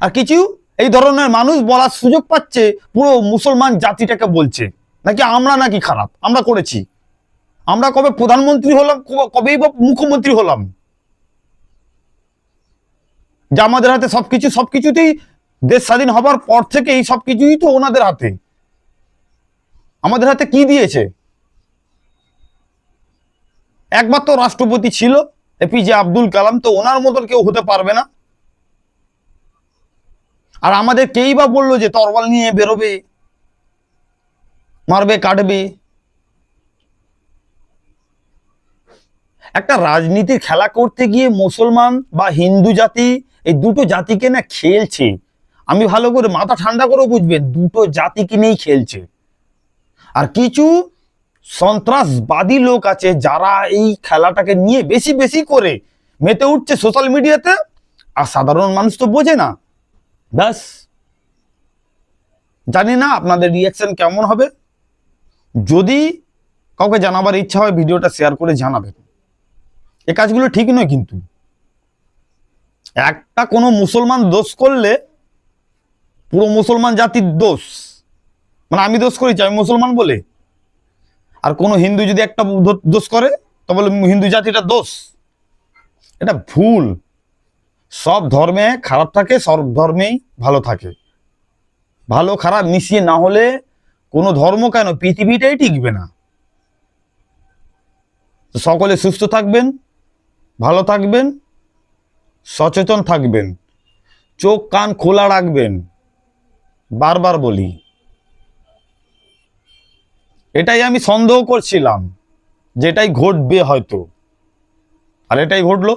আর কিছু এই ধরনের মানুষ বলার সুযোগ পাচ্ছে পুরো মুসলমান জাতিটাকে বলছে নাকি আমরা নাকি খারাপ, আমরা করেছি। আমরা কবে প্রধানমন্ত্রী হলাম, কবেই বা মুখ্যমন্ত্রী হলাম? যে আমাদের হাতে সবকিছুতেই দেশ স্বাধীন হবার পর থেকে এই সবকিছুই তো ওনাদের হাতে। আমাদের হাতে কি দিয়েছে? একবার তো রাষ্ট্রপতি ছিল এপিজে আব্দুল কালাম, তো ওনার মতন কেউ হতে পারবে না। আর আমাদের কেই বা বললো যে তরোয়াল নিয়ে বেরোবে, মারবে, কাটবে। একটা রাজনীতির খেলা করতে গিয়ে মুসলমান বা হিন্দু জাতি, এই দুটো জাতিকে না খেলছে। আমি ভালো করে মাথা ঠান্ডা করে বুঝবেন, দুটো জাতিকে নিয়েই খেলছে। আর কিছু সন্ত্রাসবাদী লোক আছে যারা এই খেলাটাকে নিয়ে বেশি বেশি করে মেতে উঠছে সোশ্যাল মিডিয়াতে, আর সাধারণ মানুষ তো বোঝে না। ব্যাস, জানি না আপনাদের রিয়াকশন কেমন হবে। যদি কাউকে জানাবার ইচ্ছা হয় ভিডিওটা শেয়ার করে জানাবেন। এই কাজগুলো ঠিক নয় কিন্তু। একটা কোনো মুসলমান দোষ করলে পুরো মুসলমান জাতির দোষ, মানে আমি দোষ করেছি আমি মুসলমান বলে। আর কোনো হিন্দু যদি একটা দোষ করে তো বলে হিন্দু জাতিটা দোষ। এটা ভুল। সব ধর্মে খারাপ থাকে, সব ধর্মেই ভালো থাকে। ভালো খারাপ মিশিয়ে না হলে কোনো ধর্ম কেন, পৃথিবীটাই টিকবে না। সকলে সুস্থ থাকবেন, ভালো থাকবেন, সচেতন থাকবেন, চোখ কান খোলা রাখবেন। বারবার বলি, এটাই আমি সন্দেহ করছিলাম যেটাই ঘটবে হয়তো, আর এটাই ঘটলো।